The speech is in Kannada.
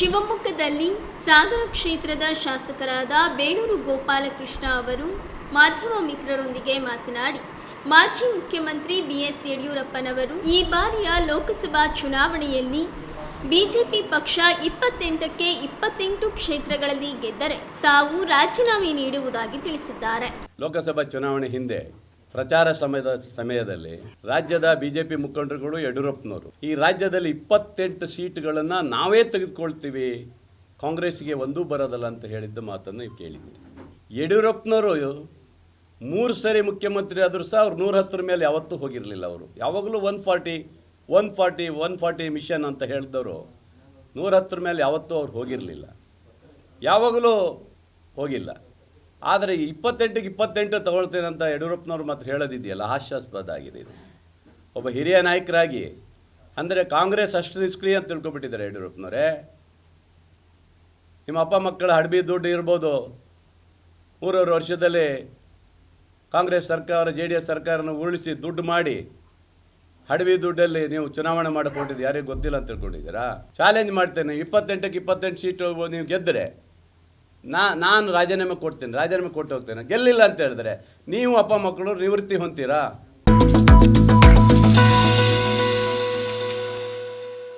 ಶಿವಮೊಗ್ಗದಲ್ಲಿ ಸಾಗರ ಕ್ಷೇತ್ರದ ಶಾಸಕರಾದ ಬೇಳೂರು ಗೋಪಾಲಕೃಷ್ಣ ಅವರು ಮಾಧ್ಯಮ ಮಿತ್ರರೊಂದಿಗೆ ಮಾತನಾಡಿ, ಮಾಜಿ ಮುಖ್ಯಮಂತ್ರಿ BS ಯಡಿಯೂರಪ್ಪನವರು ಈ ಬಾರಿಯ ಲೋಕಸಭಾ ಚುನಾವಣೆಯಲ್ಲಿ ಬಿಜೆಪಿ ಪಕ್ಷ 28ಕ್ಕೆ 28 ಕ್ಷೇತ್ರಗಳಲ್ಲಿ ಗೆದ್ದರೆ ತಾವು ರಾಜೀನಾಮೆ ನೀಡುವುದಾಗಿ ತಿಳಿಸಿದ್ದಾರೆ. ಲೋಕಸಭಾ ಚುನಾವಣೆ ಹಿಂದೆ ಪ್ರಚಾರ ಸಮಯದಲ್ಲಿ ರಾಜ್ಯದ ಬಿಜೆಪಿ ಮುಖಂಡರುಗಳು ಯಡಿಯೂರಪ್ಪನವರು ಈ ರಾಜ್ಯದಲ್ಲಿ 28 ಸೀಟ್ಗಳನ್ನು ನಾವೇ ತೆಗೆದುಕೊಳ್ತೀವಿ, ಕಾಂಗ್ರೆಸ್ಗೆ ಒಂದೂ ಬರೋದಲ್ಲ ಅಂತ ಹೇಳಿದ್ದ ಮಾತನ್ನು ಕೇಳಿದ್ದೀವಿ. ಯಡಿಯೂರಪ್ಪನವರು 3 ಸರಿ ಮುಖ್ಯಮಂತ್ರಿ ಆದರೂ ಸಹ ಅವ್ರು 110 ಮೇಲೆ ಯಾವತ್ತೂ ಹೋಗಿರಲಿಲ್ಲ. ಅವರು ಯಾವಾಗಲೂ 140 ಮಿಷನ್ ಅಂತ ಹೇಳಿದವರು 110 ಮೇಲೆ ಯಾವತ್ತೂ ಅವ್ರು ಹೋಗಿರಲಿಲ್ಲ, ಯಾವಾಗಲೂ ಹೋಗಿಲ್ಲ. ಆದರೆ 28ಕ್ಕೆ 28 ತಗೊಳ್ತೇನೆ ಅಂತ ಯಡಿಯೂರಪ್ಪನವ್ರು ಮಾತ್ರ ಹೇಳೋದಿದೆಯಲ್ಲ, ಹಾಸ್ಯಾಸ್ಪದ ಆಗಿದೆ ಇದು. ಒಬ್ಬ ಹಿರಿಯ ನಾಯಕರಾಗಿ ಅಂದರೆ ಕಾಂಗ್ರೆಸ್ ಅಷ್ಟು ನಿಷ್ಕ್ರಿಯ ಅಂತ ತಿಳ್ಕೊಬಿಟ್ಟಿದ್ದಾರೆ ಯಡಿಯೂರಪ್ಪನವರೇ. ನಿಮ್ಮ ಅಪ್ಪ ಮಕ್ಕಳ ಹಡಬಿ ದುಡ್ಡು ಇರ್ಬೋದು, 3 ವರ್ಷದಲ್ಲಿ ಕಾಂಗ್ರೆಸ್ ಸರ್ಕಾರ JDS ಸರ್ಕಾರನ ಉರುಳಿಸಿ ದುಡ್ಡು ಮಾಡಿ ಹಡವಿ ದುಡ್ಡಲ್ಲಿ ನೀವು ಚುನಾವಣೆ ಮಾಡಿಕೊಂಡಿದ್ದು ಯಾರಿಗೂ ಗೊತ್ತಿಲ್ಲ ಅಂತ ತಿಳ್ಕೊಂಡಿದ್ದೀರಾ? ಚಾಲೆಂಜ್ ಮಾಡ್ತೇನೆ, 28ಕ್ಕೆ 28 ಸೀಟು ನೀವು ಗೆದ್ದರೆ ನಾನು ರಾಜೀನಾಮೆ ಕೊಟ್ಟು ಹೋಗ್ತೇನೆ. ಗೆಲ್ಲಿಲ್ಲ ಅಂತ ಹೇಳಿದ್ರೆ ನೀವು ಅಪ್ಪ ಮಕ್ಕಳು ನಿವೃತ್ತಿ ಹೊಂತೀರಾ?